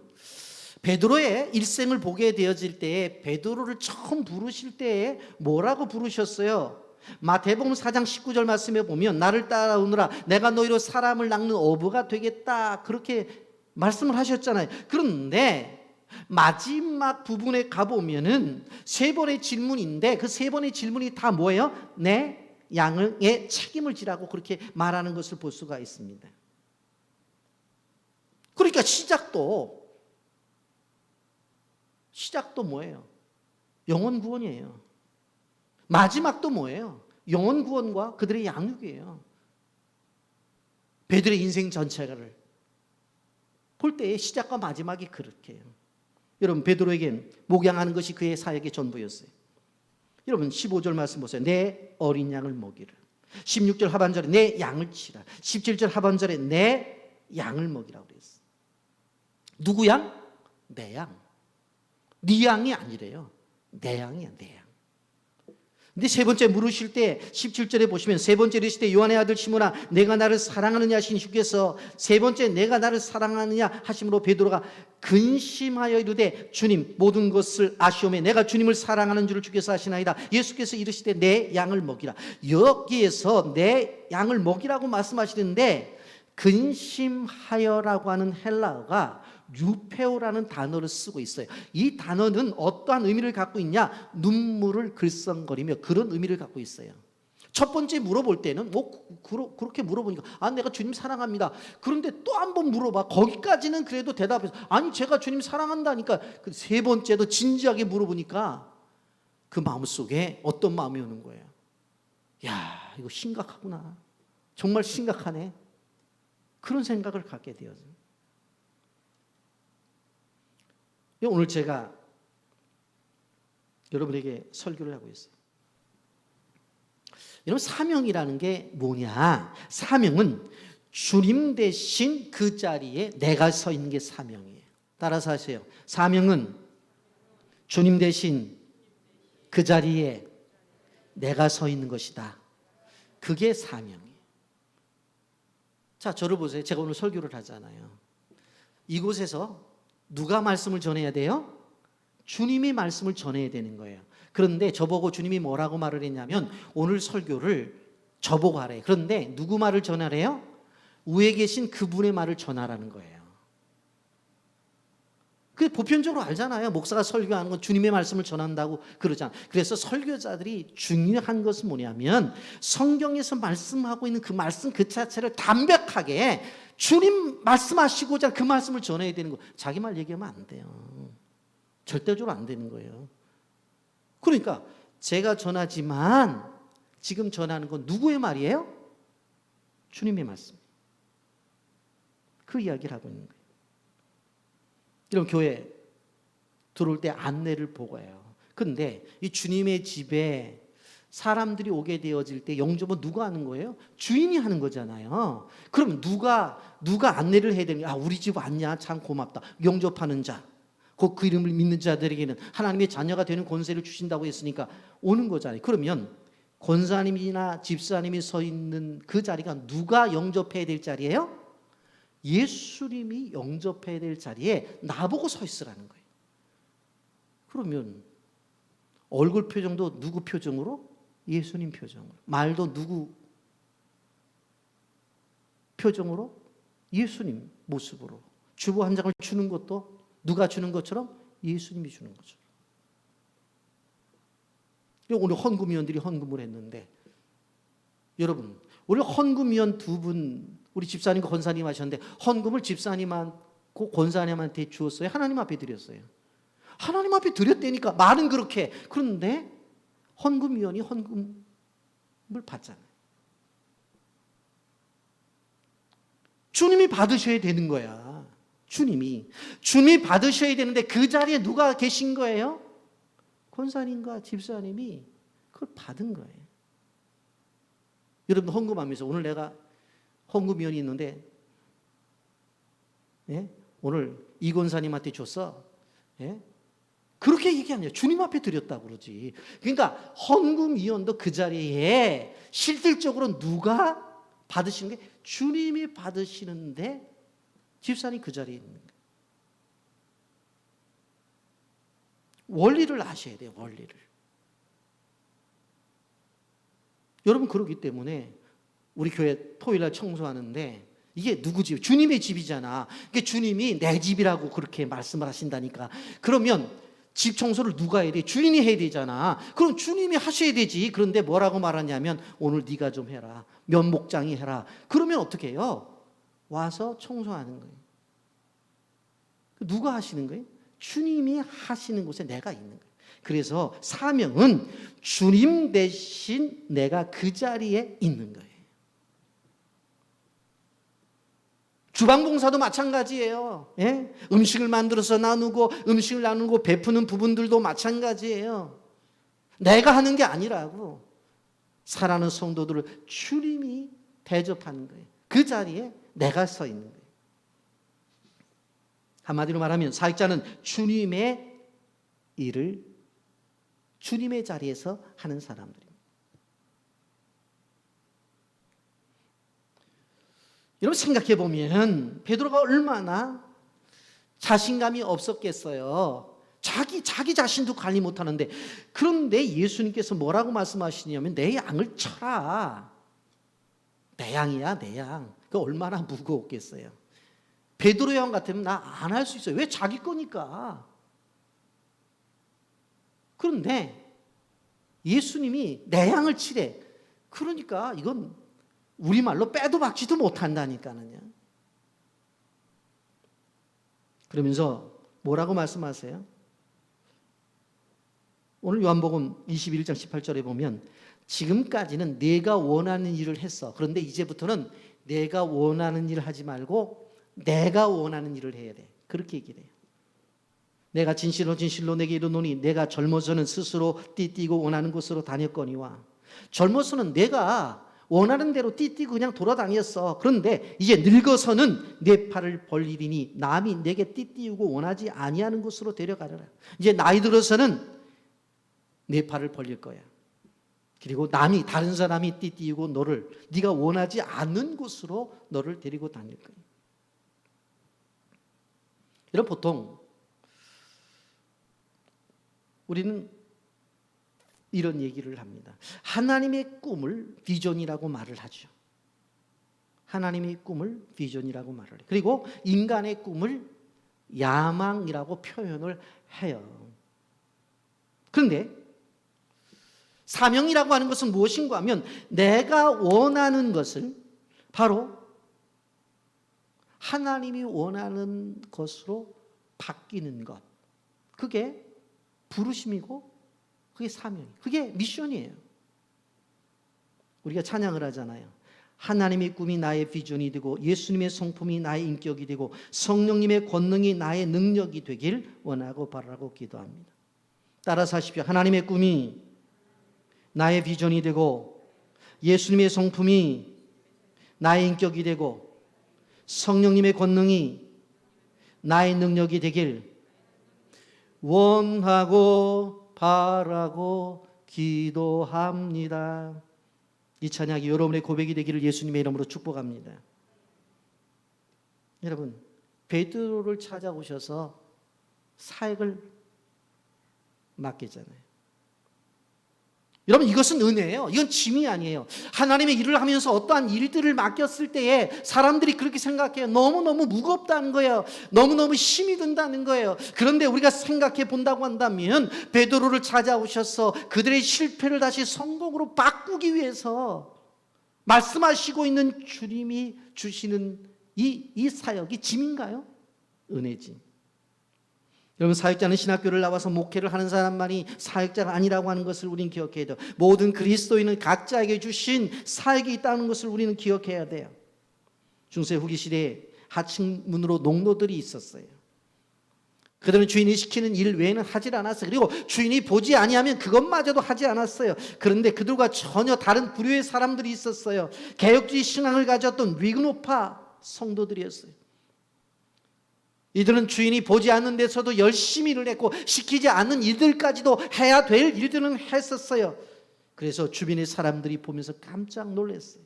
베드로의 일생을 보게 되어질 때에 베드로를 처음 부르실 때에 뭐라고 부르셨어요? 마태복음 4장 19절 말씀에 보면 나를 따라오느라 내가 너희로 사람을 낚는 어부가 되겠다 그렇게 말씀을 하셨잖아요. 그런데 마지막 부분에 가보면은 세 번의 질문인데 그 세 번의 질문이 다 뭐예요? 내 양의 책임을 지라고 그렇게 말하는 것을 볼 수가 있습니다. 그러니까 시작도 뭐예요? 영혼 구원이에요. 마지막도 뭐예요? 영혼 구원과 그들의 양육이에요. 베드로의 인생 전체를 볼 때의 시작과 마지막이 그렇게 해요. 여러분, 베드로에겐 목양하는 것이 그의 사역의 전부였어요. 여러분, 15절 말씀 보세요. 내 어린 양을 먹이라. 16절 하반절에 내 양을 치라. 17절 하반절에 내 양을 먹이라고 그랬어요. 누구 양? 내 양. 네 양이 아니래요. 내 양이야, 내 양. 근데 세 번째 물으실 때 17절에 보시면 세 번째 이르실 때 요한의 아들 시몬아 내가 나를 사랑하느냐 하신 주께서 세 번째 내가 나를 사랑하느냐 하심으로 베드로가 근심하여 이르되 주님 모든 것을 아시오매 내가 주님을 사랑하는 줄을 주께서 아시나이다. 예수께서 이르시되 내 양을 먹이라. 여기에서 내 양을 먹이라고 말씀하시는데 근심하여라고 하는 헬라어가 유페오라는 단어를 쓰고 있어요. 이 단어는 어떠한 의미를 갖고 있냐? 눈물을 글썽거리며 그런 의미를 갖고 있어요. 첫 번째 물어볼 때는 그렇게 물어보니까 내가 주님 사랑합니다. 그런데 또 한 번 물어봐. 거기까지는 그래도 대답해서 제가 주님 사랑한다니까. 그 세 번째도 진지하게 물어보니까 그 마음속에 어떤 마음이 오는 거예요? 야, 이거 심각하구나. 정말 심각하네. 그런 생각을 갖게 되어요. 오늘 제가 여러분에게 설교를 하고 있어요. 여러분, 사명이라는 게 뭐냐? 사명은 주님 대신 그 자리에 내가 서 있는 게 사명이에요. 따라서 하세요. 사명은 주님 대신 그 자리에 내가 서 있는 것이다. 그게 사명이에요. 자, 저를 보세요. 제가 오늘 설교를 하잖아요. 이곳에서 누가 말씀을 전해야 돼요? 주님이 말씀을 전해야 되는 거예요. 그런데 저보고 주님이 뭐라고 말을 했냐면 오늘 설교를 저보고 하래요. 그런데 누구 말을 전하래요? 위에 계신 그분의 말을 전하라는 거예요. 그 보편적으로 알잖아요. 목사가 설교하는 건 주님의 말씀을 전한다고 그러잖아요. 그래서 설교자들이 중요한 것은 뭐냐면 성경에서 말씀하고 있는 그 말씀 그 자체를 담백하게 주님 말씀하시고자 그 말씀을 전해야 되는 거. 자기 말 얘기하면 안 돼요. 절대적으로 안 되는 거예요. 그러니까 제가 전하지만 지금 전하는 건 누구의 말이에요? 주님의 말씀. 그 이야기를 하고 있는 거예요. 여러분, 교회 들어올 때 안내를 보고 해요. 그런데 이 주님의 집에 사람들이 오게 되어질 때 영접은 누가 하는 거예요? 주인이 하는 거잖아요. 그럼 누가 안내를 해야 되는 거야? 우리 집 왔냐? 참 고맙다. 영접하는 자. 그 이름을 믿는 자들에게는 하나님의 자녀가 되는 권세를 주신다고 했으니까 오는 거잖아요. 그러면 권사님이나 집사님이 서 있는 그 자리가 누가 영접해야 될 자리예요? 예수님이 영접해야 될 자리에 나보고 서 있으라는 거예요. 그러면 얼굴 표정도 누구 표정으로? 예수님 표정으로. 말도 누구 표정으로? 예수님 모습으로. 주보 한 장을 주는 것도 누가 주는 것처럼? 예수님이 주는 것처럼. 오늘 헌금위원들이 헌금을 했는데 여러분, 오늘 헌금위원 두 분, 우리 집사님과 권사님 하셨는데 헌금을 집사님하고 권사님한테 주었어요? 하나님 앞에 드렸어요? 하나님 앞에 드렸다니까 말은 그렇게. 그런데 헌금위원이 헌금을 받잖아요. 주님이 받으셔야 되는 거야. 주님이 받으셔야 되는데 그 자리에 누가 계신 거예요? 권사님과 집사님이 그걸 받은 거예요. 여러분, 헌금하면서 오늘 내가 헌금위원이 있는데 오늘 이 권사님한테 줬어. 그렇게 얘기하냐? 주님 앞에 드렸다고 그러지. 그러니까 헌금위원도 그 자리에 실질적으로 누가 받으시는 게 주님이 받으시는데 집사님 그 자리에 있는 거예요. 원리를 아셔야 돼요. 원리를. 여러분 그렇기 때문에 우리 교회 토요일날 청소하는데 이게 누구 집? 주님의 집이잖아. 그러니까 주님이 내 집이라고 그렇게 말씀을 하신다니까. 그러면 집 청소를 누가 해야 돼? 주인이 해야 되잖아. 그럼 주님이 하셔야 되지. 그런데 뭐라고 말하냐면 오늘 네가 좀 해라. 면목장이 해라. 그러면 어떻게 해요? 와서 청소하는 거예요. 누가 하시는 거예요? 주님이 하시는 곳에 내가 있는 거예요. 그래서 사명은 주님 대신 내가 그 자리에 있는 거예요. 주방봉사도 마찬가지예요. 예? 음식을 만들어서 나누고 음식을 나누고 베푸는 부분들도 마찬가지예요. 내가 하는 게 아니라고. 사랑하는 성도들을 주님이 대접하는 거예요. 그 자리에 내가 서 있는 거예요. 한마디로 말하면 사역자는 주님의 일을 주님의 자리에서 하는 사람들입니다. 여러분 생각해 보면 베드로가 얼마나 자신감이 없었겠어요. 자기 자신도 관리 못하는데, 그런데 예수님께서 뭐라고 말씀하시냐면 내 양을 쳐라. 내 양이야, 내 양. 그 얼마나 무거웠겠어요. 베드로 형 같으면 나 안 할 수 있어요. 왜? 자기 거니까. 그런데 예수님이 내 양을 치래. 그러니까 이건 우리말로 빼도 박지도 못한다니까는요. 그러면서 뭐라고 말씀하세요? 오늘 요한복음 21장 18절에 보면 지금까지는 내가 원하는 일을 했어. 그런데 이제부터는 내가 원하는 일을 하지 말고 내가 원하는 일을 해야 돼. 그렇게 얘기를 해요. 내가 진실로 내게 이르노니 내가 젊어서는 스스로 띠띠고 원하는 곳으로 다녔거니와. 젊어서는 내가 원하는 대로 띠띠고 그냥 돌아다녔어. 그런데 이제 늙어서는 내 팔을 벌리리니 남이 내게 띠띠우고 원하지 아니하는 곳으로 데려가려라. 이제 나이 들어서는 내 팔을 벌릴 거야. 그리고 남이 다른 사람이 띠띠우고 너를 네가 원하지 않는 곳으로 너를 데리고 다닐 거야. 여러분 보통 우리는 이런 얘기를 합니다. 하나님의 꿈을 비전이라고 말을 하죠. 하나님의 꿈을 비전이라고 말을 해요. 그리고 인간의 꿈을 야망이라고 표현을 해요. 그런데 사명이라고 하는 것은 무엇인가 하면 내가 원하는 것을 바로 하나님이 원하는 것으로 바뀌는 것. 그게 부르심이고 그게 사명이에요. 그게 미션이에요. 우리가 찬양을 하잖아요. 하나님의 꿈이 나의 비전이 되고 예수님의 성품이 나의 인격이 되고 성령님의 권능이 나의 능력이 되길 원하고 바라고 기도합니다. 따라서 하십시오. 하나님의 꿈이 나의 비전이 되고 예수님의 성품이 나의 인격이 되고 성령님의 권능이 나의 능력이 되길 원하고 바라고 기도합니다. 이 찬양이 여러분의 고백이 되기를 예수님의 이름으로 축복합니다. 여러분, 베드로를 찾아오셔서 사역을 맡기잖아요. 여러분 이것은 은혜예요. 이건 짐이 아니에요. 하나님의 일을 하면서 어떠한 일들을 맡겼을 때에 사람들이 그렇게 생각해요. 너무너무 무겁다는 거예요. 너무너무 힘이 든다는 거예요. 그런데 우리가 생각해 본다고 한다면 베드로를 찾아오셔서 그들의 실패를 다시 성공으로 바꾸기 위해서 말씀하시고 있는 주님이 주시는 이 사역이 짐인가요? 은혜지. 여러분 사역자는 신학교를 나와서 목회를 하는 사람만이 사역자가 아니라고 하는 것을 우리는 기억해야 돼요. 모든 그리스도인은 각자에게 주신 사역이 있다는 것을 우리는 기억해야 돼요. 중세 후기 시대에 하층문으로 농노들이 있었어요. 그들은 주인이 시키는 일 외에는 하질 않았어요. 그리고 주인이 보지 아니하면 그것마저도 하지 않았어요. 그런데 그들과 전혀 다른 부류의 사람들이 있었어요. 개혁주의 신앙을 가졌던 위그노파 성도들이었어요. 이들은 주인이 보지 않는 데서도 열심히 일을 했고 시키지 않는 일들까지도 해야 될 일들은 했었어요. 그래서 주변의 사람들이 보면서 깜짝 놀랐어요.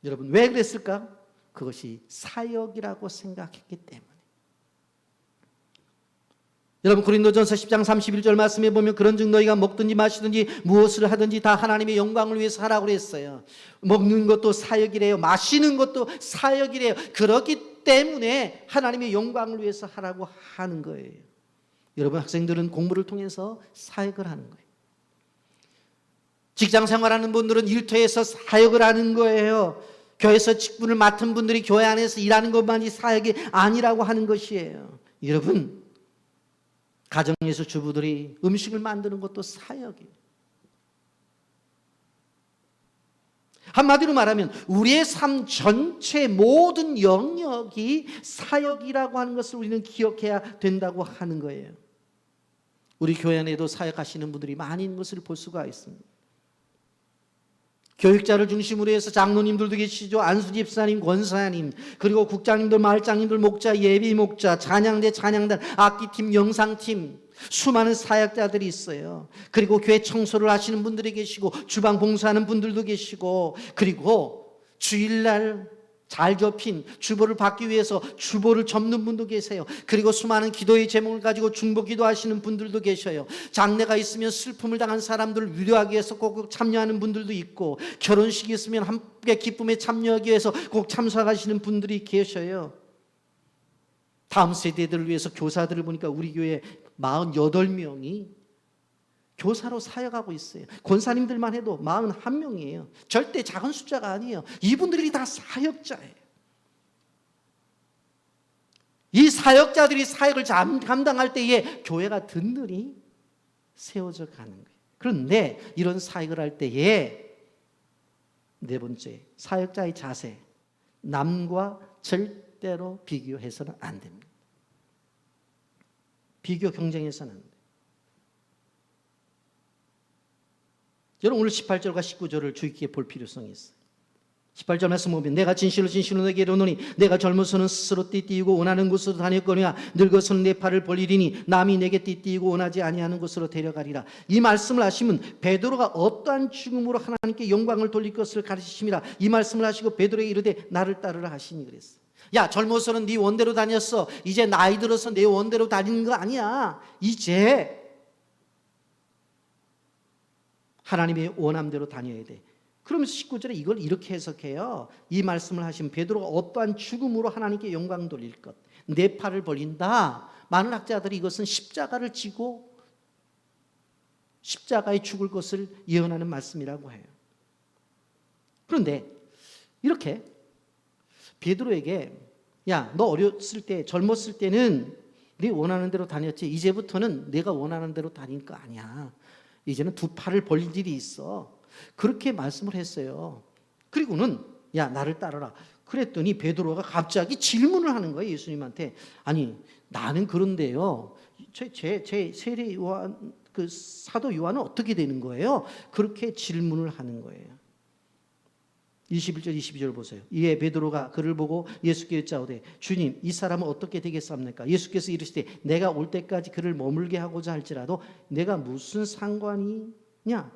여러분 왜 그랬을까? 그것이 사역이라고 생각했기 때문에. 여러분 고린도전서 10장 31절 말씀에 보면 그런즉 너희가 먹든지 마시든지 무엇을 하든지 다 하나님의 영광을 위해서 하라고 그랬어요. 먹는 것도 사역이래요. 마시는 것도 사역이래요. 그렇기 때문에 하나님의 영광을 위해서 하라고 하는 거예요. 여러분 학생들은 공부를 통해서 사역을 하는 거예요. 직장 생활하는 분들은 일터에서 사역을 하는 거예요. 교회에서 직분을 맡은 분들이 교회 안에서 일하는 것만이 사역이 아니라고 하는 것이에요. 여러분 가정에서 주부들이 음식을 만드는 것도 사역이에요. 한마디로 말하면 우리의 삶 전체 모든 영역이 사역이라고 하는 것을 우리는 기억해야 된다고 하는 거예요. 우리 교회 안에도 사역하시는 분들이 많이 있는 것을 볼 수가 있습니다. 교육자를 중심으로 해서 장로님들도 계시죠. 안수 집사님, 권사님, 그리고 국장님들, 마을장님들, 목자, 예비 목자, 찬양대, 찬양단, 악기팀, 영상팀, 수많은 사역자들이 있어요. 그리고 교회 청소를 하시는 분들이 계시고 주방 봉사하는 분들도 계시고 그리고 주일날 잘 접힌 주보를 받기 위해서 주보를 접는 분도 계세요. 그리고 수많은 기도의 제목을 가지고 중보 기도하시는 분들도 계셔요. 장례가 있으면 슬픔을 당한 사람들을 위로하기 위해서 꼭 참여하는 분들도 있고 결혼식이 있으면 함께 기쁨에 참여하기 위해서 꼭 참석하시는 분들이 계셔요. 다음 세대들을 위해서 교사들을 보니까 우리 교회 48명이 교사로 사역하고 있어요. 권사님들만 해도 41명이에요. 절대 작은 숫자가 아니에요. 이분들이 다 사역자예요. 이 사역자들이 사역을 감당할 때에 교회가 든든히 세워져 가는 거예요. 그런데 이런 사역을 할 때에 네 번째, 사역자의 자세. 남과 절대로 비교해서는 안 됩니다. 비교 경쟁해서는 안 돼요. 여러분 오늘 18절과 19절을 주의 깊게 볼 필요성이 있어요. 18절 말씀 보면 내가 진실로 진실로 너에게 이르노니 내가 젊어서는 스스로 띠띠이고 원하는 곳으로 다녔거니와 늙어서는 내 팔을 벌리리니 남이 내게 띠띠이고 원하지 아니하는 곳으로 데려가리라. 이 말씀을 하시면 베드로가 어떠한 죽음으로 하나님께 영광을 돌릴 것을 가르치심이라. 이 말씀을 하시고 베드로에게 이르되 나를 따르라 하시니 그랬어요. 야 젊어서는 네 원대로 다녔어. 이제 나이 들어서 내 원대로 다니는 거 아니야. 이제 하나님의 원함대로 다녀야 돼. 그러면서 19절에 이걸 이렇게 해석해요. 이 말씀을 하신 베드로가 어떠한 죽음으로 하나님께 영광 돌릴 것. 내 팔을 벌린다. 많은 학자들이 이것은 십자가를 지고 십자가에 죽을 것을 예언하는 말씀이라고 해요. 그런데 이렇게 베드로에게 야, 너 어렸을 때 젊었을 때는 네 원하는 대로 다녔지. 이제부터는 내가 원하는 대로 다닐 거 아니야. 이제는 두 팔을 벌릴 일이 있어. 그렇게 말씀을 했어요. 그리고는 야 나를 따르라. 그랬더니 베드로가 갑자기 질문을 하는 거예요. 예수님한테. 아니 나는 그런데요. 제 세례 요한 그 사도 요한은 어떻게 되는 거예요? 그렇게 질문을 하는 거예요. 21절 22절 보세요. 이에 베드로가 그를 보고 예수께 여짜오되 주님 이 사람은 어떻게 되겠습니까? 예수께서 이르시되 내가 올 때까지 그를 머물게 하고자 할지라도 내가 무슨 상관이냐?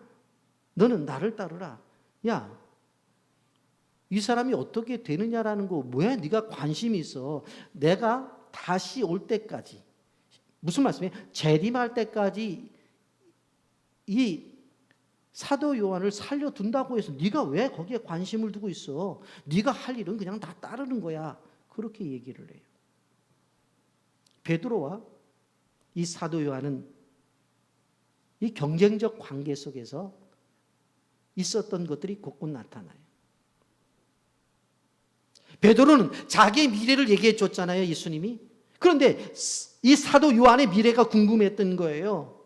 너는 나를 따르라. 야, 이 사람이 어떻게 되느냐라는 거 뭐야? 네가 관심이 있어. 내가 다시 올 때까지 무슨 말씀이에요? 재림할 때까지 이 사도 요한을 살려둔다고 해서 네가 왜 거기에 관심을 두고 있어? 네가 할 일은 그냥 다 따르는 거야. 그렇게 얘기를 해요. 베드로와 이 사도 요한은 이 경쟁적 관계 속에서 있었던 것들이 곳곳 나타나요. 베드로는 자기의 미래를 얘기해 줬잖아요. 예수님이. 그런데 이 사도 요한의 미래가 궁금했던 거예요.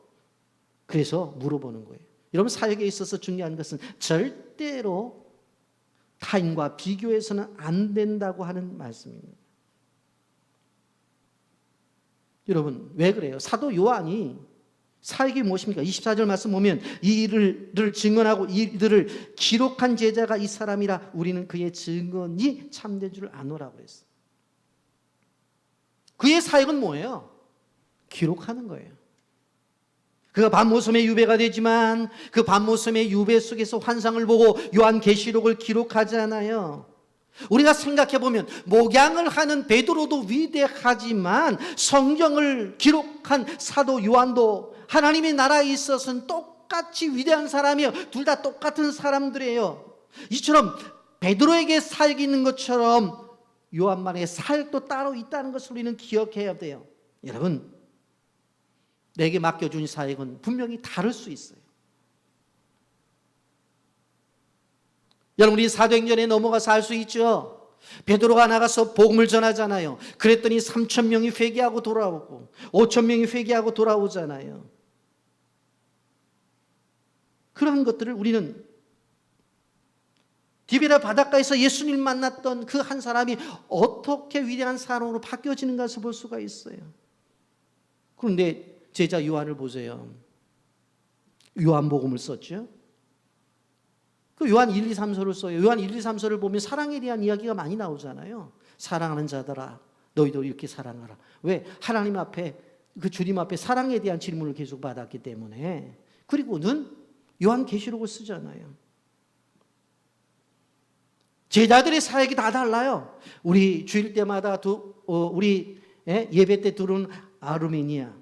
그래서 물어보는 거예요. 여러분 사역에 있어서 중요한 것은 절대로 타인과 비교해서는 안 된다고 하는 말씀입니다. 여러분 왜 그래요? 사도 요한이 사역이 무엇입니까? 24절 말씀 보면 이 일을 증언하고 이들을 기록한 제자가 이 사람이라 우리는 그의 증언이 참된 줄 아노라고 그랬어요. 그의 사역은 뭐예요? 기록하는 거예요. 그가 밤모섬의 유배가 되지만 그 밤모섬의 유배 속에서 환상을 보고 요한계시록을 기록하잖아요. 우리가 생각해 보면 목양을 하는 베드로도 위대하지만 성경을 기록한 사도 요한도 하나님의 나라에 있어서는 똑같이 위대한 사람이에요. 둘 다 똑같은 사람들이에요. 이처럼 베드로에게 사역이 있는 것처럼 요한만의 사역도 따로 있다는 것을 우리는 기억해야 돼요. 여러분, 내게 맡겨준 사역은 분명히 다를 수 있어요. 여러분, 우리 사도행전에 넘어가서 알 수 있죠. 베드로가 나가서 복음을 전하잖아요. 그랬더니 3,000명이 회개하고 돌아오고 5,000명이 회개하고 돌아오잖아요. 그런 것들을 우리는 디베라 바닷가에서 예수님 만났던 그 한 사람이 어떻게 위대한 사람으로 바뀌어지는가 볼 수가 있어요. 그런데 제자 요한을 보세요. 요한복음을 썼죠. 그 요한 1, 2, 3서를 써요. 요한 1, 2, 3서를 보면 사랑에 대한 이야기가 많이 나오잖아요. 사랑하는 자들아, 너희도 이렇게 사랑하라. 왜? 하나님 앞에, 그 주님 앞에 사랑에 대한 질문을 계속 받았기 때문에. 그리고는 요한계시록을 쓰잖아요. 제자들의 사역이 다 달라요. 우리 주일 때마다 우리 예배 때 들어오는 아르메니아.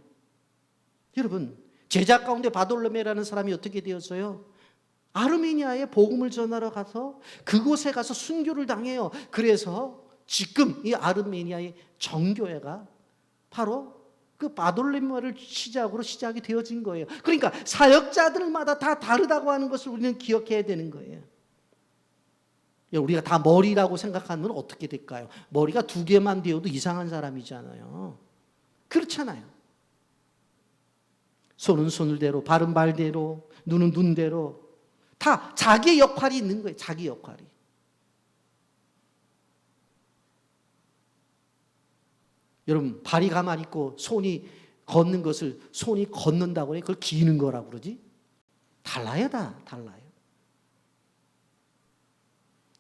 여러분, 제자 가운데 바돌로메라는 사람이 어떻게 되었어요? 아르메니아에 복음을 전하러 가서 그곳에 가서 순교를 당해요. 그래서 지금 이 아르메니아의 정교회가 바로 그 바돌로메를 시작으로 시작이 되어진 거예요. 그러니까 사역자들마다 다 다르다고 하는 것을 우리는 기억해야 되는 거예요. 우리가 다 머리라고 생각하면 어떻게 될까요? 머리가 2개만 되어도 이상한 사람이잖아요. 그렇잖아요. 손은 손대로, 발은 발대로, 눈은 눈대로 다 자기의 역할이 있는 거예요. 자기 역할이. 여러분, 발이 가만히 있고 손이 걷는 것을 손이 걷는다고 해요. 그걸 기는 거라고 그러지? 달라요, 다 달라요.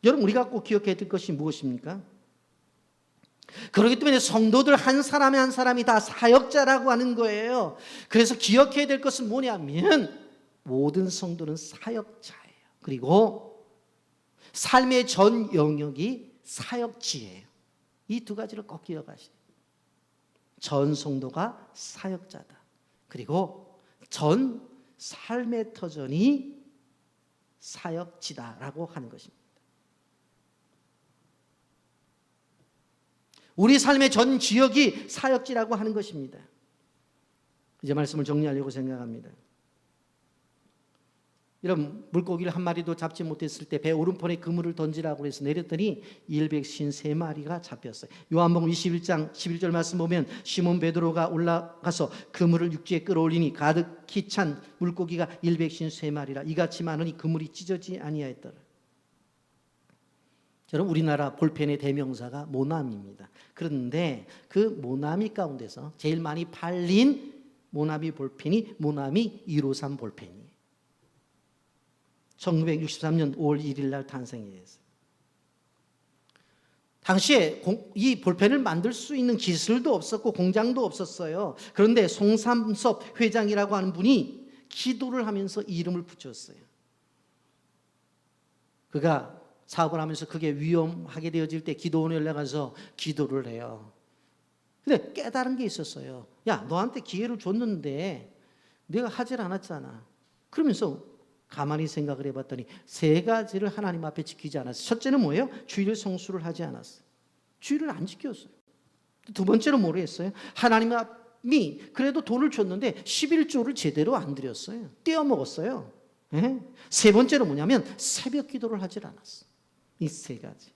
여러분, 우리가 꼭 기억해야 될 것이 무엇입니까? 그렇기 때문에 성도들 한 사람이 한 사람이 다 사역자라고 하는 거예요. 그래서 기억해야 될 것은 뭐냐면 모든 성도는 사역자예요. 그리고 삶의 전 영역이 사역지예요. 이 2가지를 꼭 기억하시죠. 전 성도가 사역자다. 그리고 전 삶의 터전이 사역지다라고 하는 것입니다. 우리 삶의 전 지역이 사역지라고 하는 것입니다. 이제 말씀을 정리하려고 생각합니다. 여러분, 물고기를 한 마리도 잡지 못했을 때 배 오른편에 그물을 던지라고 해서 내렸더니 153마리가 잡혔어요. 요한복음 21장 11절 말씀 보면 시몬 베드로가 올라가서 그물을 육지에 끌어올리니 가득히 찬 물고기가 153마리라 이같이 많으니 그물이 찢어지지 아니하였더라. 여러분, 우리나라 볼펜의 대명사가 모나미입니다. 그런데 그 모나미 가운데서 제일 많이 팔린 모나미 볼펜이 모나미 153 볼펜이에요. 1963년 5월 1일 날 탄생했어요. 당시에 이 볼펜을 만들 수 있는 기술도 없었고 공장도 없었어요. 그런데 송삼섭 회장이라고 하는 분이 기도를 하면서 이름을 붙였어요. 그가 사업을 하면서 그게 위험하게 되어질 때 기도원에 연락해서 기도를 해요. 근데 깨달은 게 있었어요. 야, 너한테 기회를 줬는데 내가 하질 않았잖아. 그러면서 가만히 생각을 해봤더니 3가지를 하나님 앞에 지키지 않았어요. 첫째는 뭐예요? 주일 성수를 하지 않았어요. 주일을 안 지켰어요. 2번째는 뭐를 했어요? 하나님이 그래도 돈을 줬는데 11조를 제대로 안 드렸어요. 떼어먹었어요. 3번째는 뭐냐면 새벽 기도를 하질 않았어요. 이 3가지.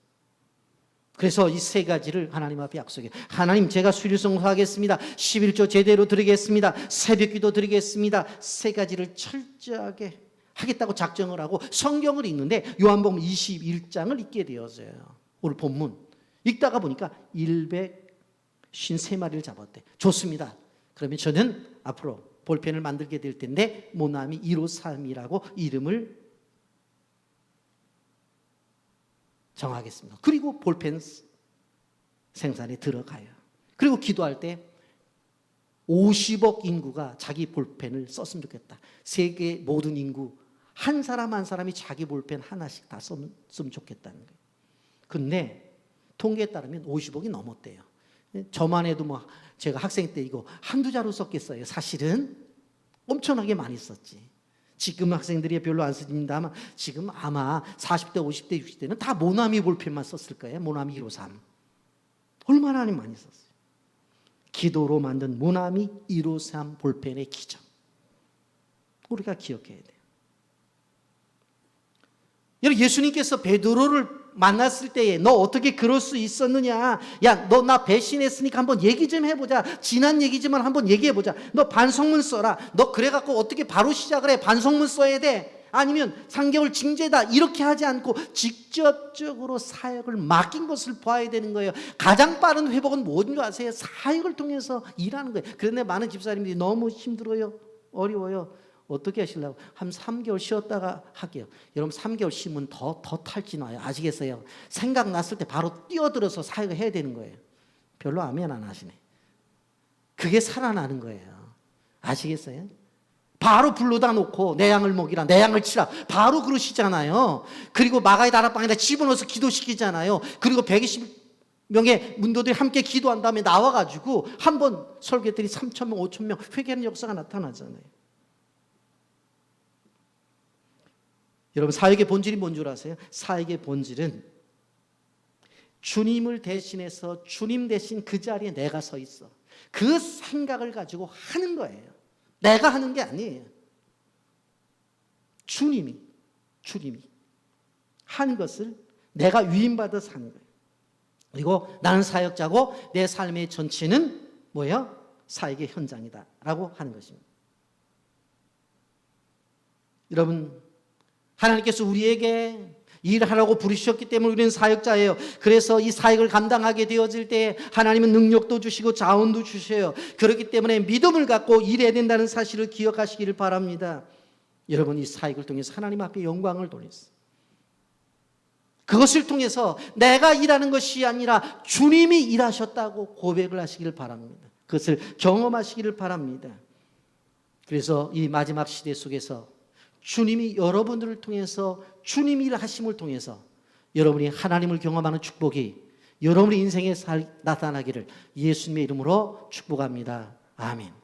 그래서 이 3가지를 하나님 앞에 약속해요. 하나님, 제가 수일 성수하겠습니다. 11조 제대로 드리겠습니다. 새벽 기도 드리겠습니다. 3가지를 철저하게 하겠다고 작정을 하고 성경을 읽는데 요한복음 21장을 읽게 되었어요. 오늘 본문 읽다가 보니까 153마리를 잡았대. 좋습니다. 그러면 저는 앞으로 볼펜을 만들게 될 텐데 모나미 153이라고 이름을 정하겠습니다. 그리고 볼펜 생산에 들어가요. 그리고 기도할 때 50억 인구가 자기 볼펜을 썼으면 좋겠다. 세계 모든 인구 한 사람 한 사람이 자기 볼펜 하나씩 다 썼으면 좋겠다는 거예요. 근데 통계에 따르면 50억이 넘었대요. 저만 해도 뭐 제가 학생 때 이거 한두 자루 썼겠어요. 사실은 엄청나게 많이 썼지. 지금 학생들이 별로 안 씁니다만 지금 아마 40대, 50대, 60대는 다 모나미 볼펜만 썼을 거예요. 모나미 153. 얼마나 많이 썼어요. 기도로 만든 모나미 153 볼펜의 기적. 우리가 기억해야 돼요. 여러분, 예수님께서 베드로를 만났을 때에 너 어떻게 그럴 수 있었느냐? 야, 너 나 배신했으니까 한번 얘기 좀 해보자. 지난 얘기지만 한번 얘기해보자. 너 반성문 써라. 너 그래갖고 어떻게 바로 시작을 해? 반성문 써야 돼. 아니면 3개월 징계다. 이렇게 하지 않고 직접적으로 사역을 맡긴 것을 봐야 되는 거예요. 가장 빠른 회복은 뭔 줄 아세요? 사역을 통해서 일하는 거예요. 그런데 많은 집사님들이 너무 힘들어요. 어려워요. 어떻게 하시려고? 한 3개월 쉬었다가 할게요. 여러분 3개월 쉬면 더 탈진 와요. 아시겠어요? 생각났을 때 바로 뛰어들어서 사역을 해야 되는 거예요. 별로 아멘 안 하시네. 그게 살아나는 거예요. 아시겠어요? 바로 불러다 놓고 내 양을 먹이라, 내 양을 치라, 바로 그러시잖아요. 그리고 마가의 다락방에다 집어넣어서 기도시키잖아요. 그리고 120명의 문도들이 함께 기도한 다음에 나와가지고 한 번 설교했더니 3,000명, 5,000명 회개하는 역사가 나타나잖아요. 여러분, 사역의 본질이 뭔 줄 아세요? 사역의 본질은 주님을 대신해서 주님 대신 그 자리에 내가 서 있어. 그 생각을 가지고 하는 거예요. 내가 하는 게 아니에요. 주님이 하는 것을 내가 위임받아서 하는 거예요. 그리고 나는 사역자고 내 삶의 전체는 뭐예요? 사역의 현장이다 라고 하는 것입니다. 여러분, 하나님께서 우리에게 일하라고 부르셨기 때문에 우리는 사역자예요. 그래서 이 사역을 감당하게 되어질 때 하나님은 능력도 주시고 자원도 주셔요. 그렇기 때문에 믿음을 갖고 일해야 된다는 사실을 기억하시기를 바랍니다. 여러분, 이 사역을 통해서 하나님 앞에 영광을 돌렸어요. 그것을 통해서 내가 일하는 것이 아니라 주님이 일하셨다고 고백을 하시기를 바랍니다. 그것을 경험하시기를 바랍니다. 그래서 이 마지막 시대 속에서 주님이 여러분들을 통해서 주님이 일하심을 통해서 여러분이 하나님을 경험하는 축복이 여러분의 인생에 나타나기를 예수님의 이름으로 축복합니다. 아멘.